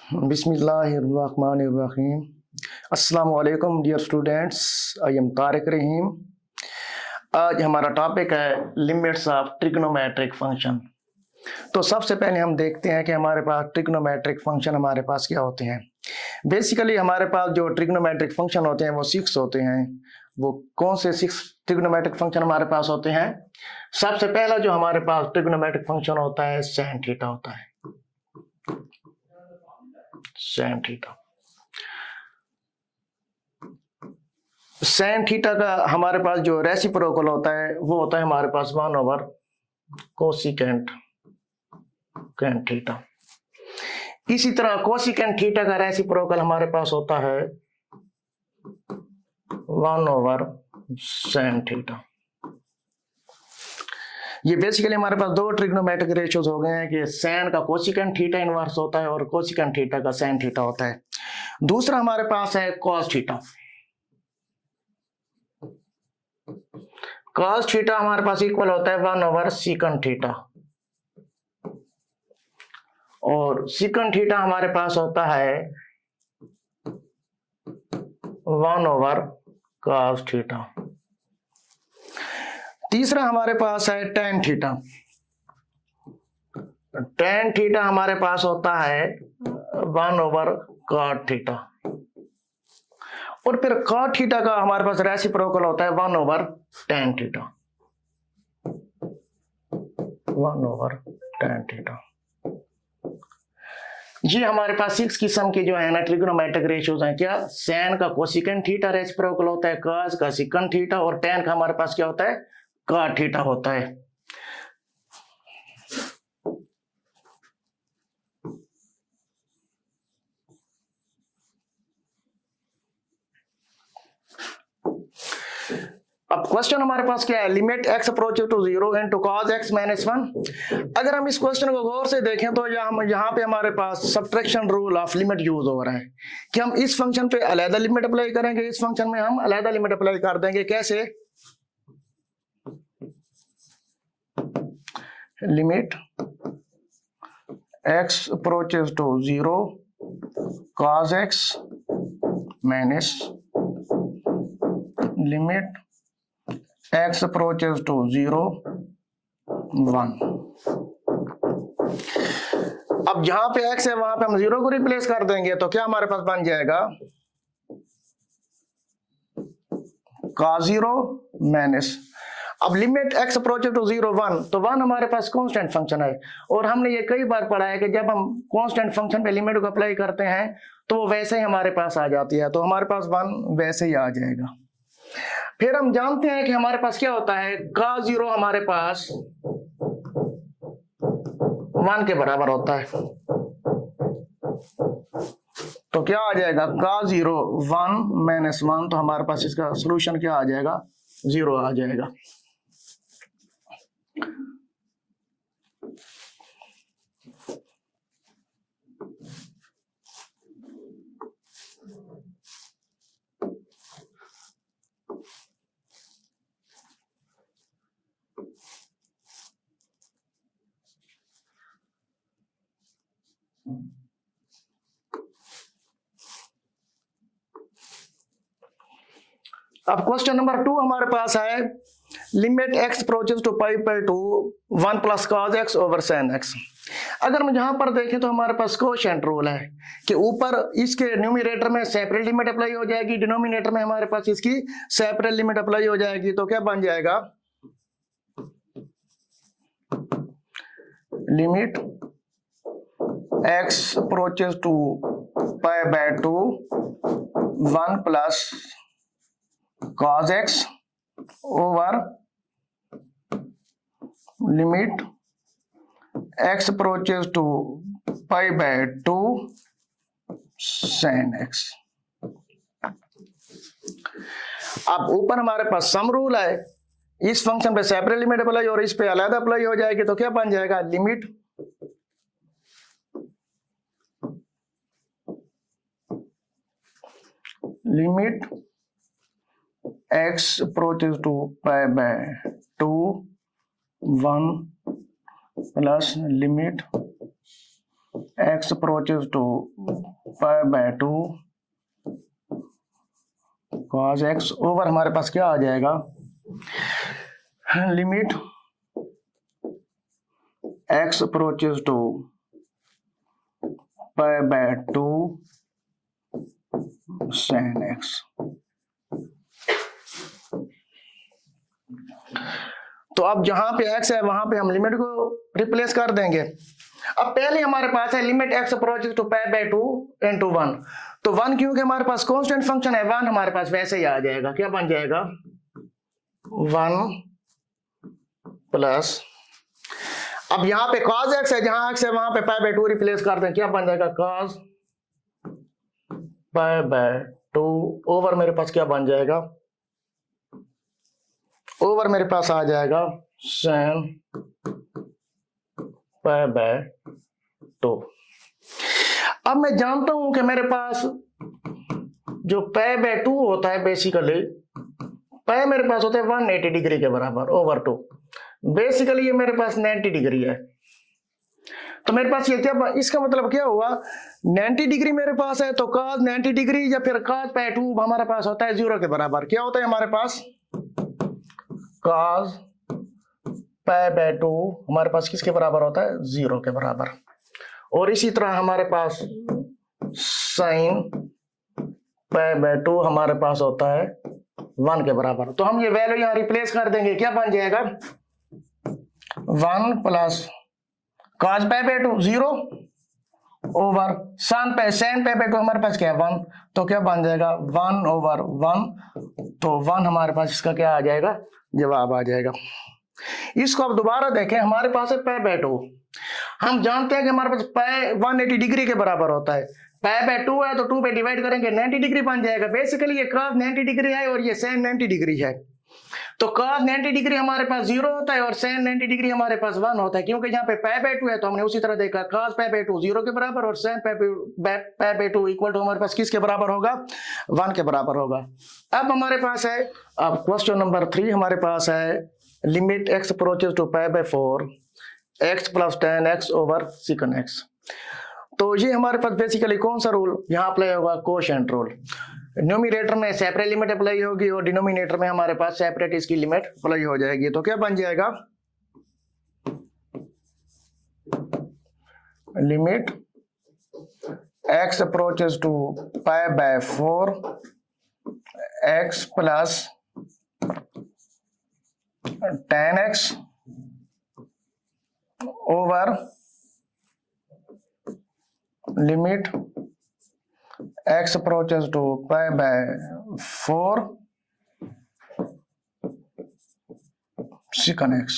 बिस्मिल्लाहिर्रहमानिर्रहीम। अस्सलाम वालेकुम dear students, I am Tariq Rahim. आज हमारा टॉपिक है लिमिट्स ऑफ ट्रिग्नोमेट्रिक फंक्शन। तो सबसे पहले हम देखते हैं कि हमारे पास ट्रिग्नोमेट्रिक फंक्शन हमारे पास क्या होते हैं। बेसिकली हमारे पास जो ट्रिग्नोमेट्रिक फंक्शन होते हैं वो 6 होते हैं। वो कौन से 6 ट्रिग्नोमेट्रिक फंक्शन हमारे पास होते हैं? सबसे पहला जो हमारे पास ट्रिग्नोमेट्रिक फंक्शन होता है सैन थीटा होता है। सैन थीटा सैन थीटा का हमारे पास जो रेसिप्रोकल होता है वो होता है हमारे पास 1 ओवर कोसिकेंट थीटा। इसी तरह कोसिकेंट थीटा का रेसिप्रोकल हमारे पास होता है 1 ओवर सैन थीटा। ये बेसिकली हमारे पास दो ट्रिग्नोमेट्रिक रेशियोज हो गए हैं कि सैन का कोसिकेंट थीटा इनवर्स होता है और कोसिकेंट थीटा का सैन थीटा होता है। दूसरा हमारे पास है कॉस थीटा। कॉस थीटा हमारे पास इक्वल होता है 1 ओवर सीकंट थीटा और सीकंट थीटा हमारे पास होता है 1 ओवर कॉस थीटा। तीसरा हमारे पास है टेन थीटा। टेन थीटा हमारे पास होता है 1 ओवर कॉट थीटा और फिर कॉट थीटा का हमारे पास रेसिप्रोकल होता है 1 over tan theta. 1 over tan theta. ये हमारे पास 6 किस्म के जो है ना ट्रिग्नोमेट्रिक रेशियोज हैं। क्या? सैन का कोसिकेंट थीटा रेसिप्रोकल होता है कॉस का सिकंट थीटा और टेन का हमारे पास क्या होता है? कॉट थीटा होता है। अब क्वेश्चन हमारे पास क्या है? Limit x approaches to 0 into cos x minus 1। अगर हम इस क्वेश्चन को गौर से देखें तो यहाँ पे हमारे पास subtraction rule of limit use हो रहा है कि हम इस फंक्शन पे अलग लिमिट अप्लाई करेंगे, इस फंक्शन में हम अलग लिमिट अप्लाई कर देंगे। कैसे? Limit x approaches to 0 cos x minus limit x approaches to 0 1। अब जहां पे x है वहां पे हम 0 को रिप्लेस कर देंगे तो क्या हमारे पास बन जाएगा? cos 0 माइनस, अब लिमिट x अप्रोचेस टू 0 1 तो 1 हमारे पास कांस्टेंट फंक्शन है और हमने ये कई बार पढ़ा है कि जब हम कांस्टेंट फंक्शन पे लिमिट को अप्लाई करते हैं तो वो वैसे ही हमारे पास आ जाती है, तो हमारे पास 1 वैसे ही आ जाएगा। फिर हम जानते हैं कि हमारे पास क्या होता है? cos 0 हमारे पास 1 के बराबर होता है, तो क्या आ जाएगा? cos 0 1 माइनस 1, तो हमारे पास इसका सॉल्यूशन क्या आ जाएगा? 0 आ जाएगा। अब क्वेश्चन नंबर 2 हमारे पास है limit x approaches to pi by 2 1 plus cos x over sin x। अगर हम यहां पर देखें तो हमारे पास कोशेंट रूल है कि ऊपर इसके न्यूमरेटर में सेपरेट लिमिट अप्लाई हो जाएगी, डिनोमिनेटर में हमारे पास इसकी सेपरेट लिमिट अप्लाई हो जाएगी, तो क्या बन जाएगा? Limit x approaches to pi by 2 1 plus cos x over limit x approaches to pi by 2 sin x। अब ऊपर हमारे पास सम रूल है, इस फंक्शन पे सेपरेट लिमिट अप्लाई और इस पे अलग अप्लाई हो जाएगी, तो क्या बन जाएगा? Limit x approaches to pi by 2 1 plus limit x approaches to pi by 2 cos x over हमारे पास क्या आ जाएगा, limit x approaches to pi by 2 sin x। तो अब जहां पे x है वहां पे हम लिमिट को रिप्लेस कर देंगे। अब पहले हमारे पास है limit x approaches to pi by 2 into 1, तो 1 क्योंकि हमारे पास कांस्टेंट फंक्शन है 1 हमारे पास वैसे ही आ जाएगा, क्या बन जाएगा 1 प्लस, अब यहाँ पे cos x है, जहां x है वहां पे पाई बाय 2 रिप्लेस कर दें, क्या बन जाएगा cos पाई बाय 2 ओवर मेरे पास क्या बन जाएगा, ओवर मेरे पास आ जाएगा sin पाई बाय 2। अब मैं जानता हूं कि मेरे पास जो पाई बाय 2 होता है बेसिकली पाई मेरे पास होता है 180 डिग्री के बराबर ओवर 2, बेसिकली ये मेरे पास 90 डिग्री है। तो मेरे पास ये क्या, इसका मतलब क्या हुआ 90 डिग्री मेरे पास है, तो cos 90 डिग्री या फिर cos पाई 2 हमारे पास होता है 0 के बराबर। क्या होता है हमारे पास cos पाई बाय 2 हमारे पास किसके बराबर होता है 0 के बराबर, और इसी तरह हमारे पास sin पाई बाय 2 हमारे पास होता है 1 के बराबर। तो हम ये वैल्यू यहां रिप्लेस कर देंगे, क्या बन जाएगा 1 plus cos pi by 2 0 over sin pi by 2 हमारे पास क्या है 1, तो क्या बन जाएगा 1 ओवर 1, तो 1 हमारे पास इसका क्या आ जाएगा, जवाब आ जाएगा। इसको अब दोबारा देखें, हमारे पास है पाई बाय 2, हम जानते हैं कि हमारे पास पाई 180 डिग्री के बराबर होता है, पाई बाय 2 है तो 2 पे डिवाइड करेंगे 90 डिग्री बन जाएगा। बेसिकली ये cos 90 डिग्री है और ये sin 90 डिग्री है, तो cos 90 डिग्री हमारे पास 0 होता है और sin 90 डिग्री हमारे पास 1 होता है, क्योंकि यहाँ पे पाई बाय 2 है तो हमने उसी तरह देखा cos पाई बाय 2 0 के बराबर और sin pi by 2 equal to हमारे पास किसके बराबर होगा 1 के बराबर होगा। अब हमारे पास है, अब क्वेश्चन नंबर 3 हमारे पास है limit x approaches to pi by 4 x plus 10x over secant x। तो ये हमारे पास बेसिकली कौन सा रूल यहाँ अप्लाई होगा, कोशेंट रूल। न्यूमरेटर में सेपरेट लिमिट अप्लाई होगी और डिनोमिनेटर में हमारे पास सेपरेट इसकी लिमिट अप्लाई हो जाएगी। तो क्या बन जाएगा limit x approaches to pi by 4 x plus 10x over limit x approaches to pi by 4 secant x।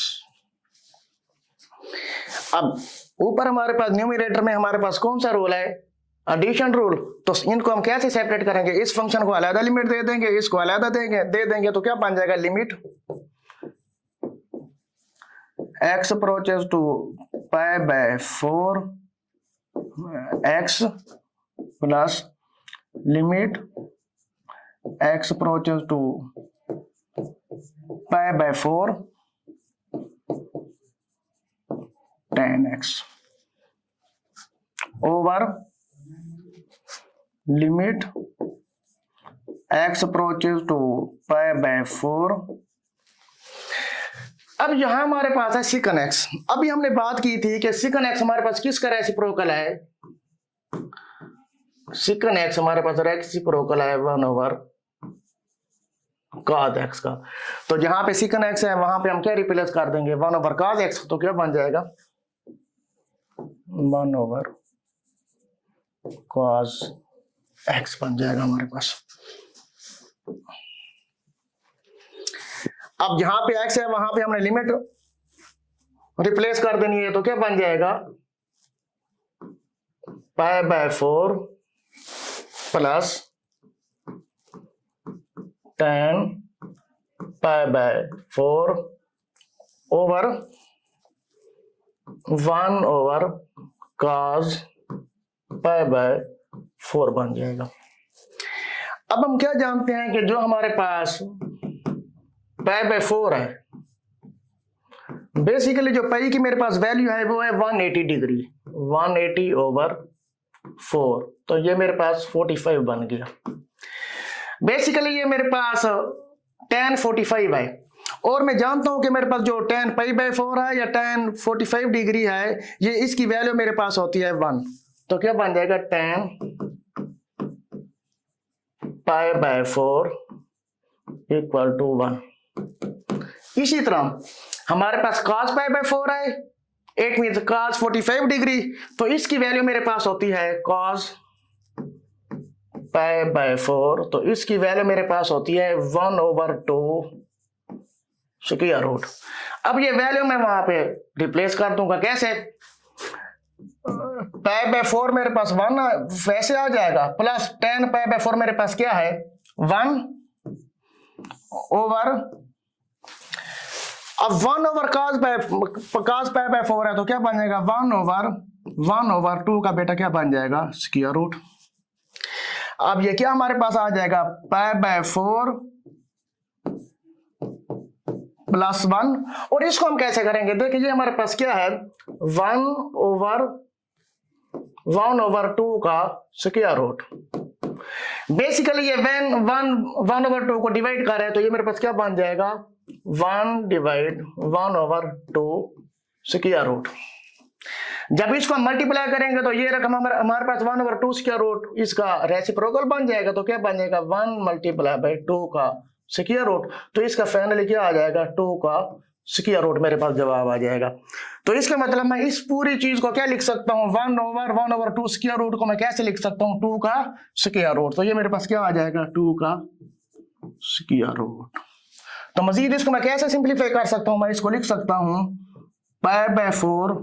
अब ऊपर हमारे पास न्यूमरेटर में हमारे पास कौन सा रूल है, एडिशन रूल, तो इनको हम कैसे सेपरेट करेंगे, इस फंक्शन को अलग लिमिट दे देंगे, इसको अलग दे देंगे, तो क्या बन जाएगा limit x approaches to pi by 4 x plus limit x approaches to pi by 4 10x over limit x approaches to pi by 4। अब यहां हमारे पास है secant x। अभी हमने बात की थी कि secant x हमारे पास किसका रेसिप्रोकल है, secant x हमारे पास रेसिप्रोकल है 1 ओवर cos x का। तो जहां पे secant x है वहां पे हम क्या रिप्लेस कर देंगे 1 ओवर cos x, तो क्या बन जाएगा 1 ओवर cos x बन जाएगा हमारे पास। अब जहां पे x है वहां पे हमने लिमिट रिप्लेस कर देनी है, तो क्या बन जाएगा पाई by 4 plus 10 pi by 4 over 1 over cos pi by 4 बन जाएगा। अब हम क्या जानते हैं कि जो हमारे पास पाई बाय 4 है, बेसिकली जो पाई की मेरे पास वैल्यू है वो है 180 डिग्री। 180/4, तो ये मेरे पास 45 बन गया। बेसिकली ये मेरे पास tan 45 है, और मैं जानता हूं कि मेरे पास जो tan π/4 है या tan 45 डिग्री है, ये इसकी वैल्यू मेरे पास होती है 1, तो क्या बन जाएगा tan π/4 इक्वल टू 1। इसी तरह हमारे पास cos π/4 है, इट मीन्स cos 45 डिग्री, तो इसकी वैल्यू मेरे पास होती है cos π/4, तो इसकी वैल्यू मेरे पास होती है 1/2 स्क्वायर रूट। अब ये वैल्यू मैं वहां पे रिप्लेस कर दूंगा, कैसे? π/4 मेरे पास 1 वैसे आ जाएगा, प्लस tan π/4 मेरे पास क्या है 1 ओवर, अब 1/cos π/4 है, तो क्या बन जाएगा 1/1/2 का बेटा क्या बन जाएगा स्क्वायर रूट। अब ये क्या हमारे पास आ जाएगा π/4 प्लस 1, और इसको हम कैसे करेंगे? देखिए ये हमारे पास क्या है 1/1/2 का स्क्वायर रूट। बेसिकली ये 1/2 को डिवाइड कर रहे हैं, तो ये मेरे पास क्या बन जाएगा 1/1/2 स्क्वायर रूट। जब इसको हम मल्टीप्लाई करेंगे तो ये रकम हमारे पास 1/2 स्क्वायर रूट इसका रेसिप्रोकल बन जाएगा, तो क्या बन जाएगा 1 × 2 का स्क्वायर रूट, तो इसका फाइनली क्या आ जाएगा 2 का स्क्वायर रूट मेरे पास जवाब आ जाएगा। तो इसका मतलब मैं इस पूरी चीज को क्या लिख सकता हूँ 1/1/2 स्क्वायर रूट को मैं कैसे लिख सकता हूँ 2 का स्क्वायर रूट, तो ये मेरे पास क्या आ जाएगा 2 का स्क्वायर रूट। तो मजीद इसको मैं कैसे सिंप्लीफाई कर सकता हूँ? मैं इसको लिख सकता हूँ π/4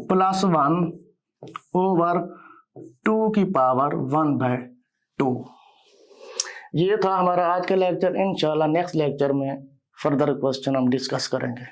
प्लस 1/2 ये था हमारा आज का लेक्चर। इंशाल्लाह नेक्स्ट लेक्चर में फर्दर क्वेश्चन हम डिस्कस करेंगे।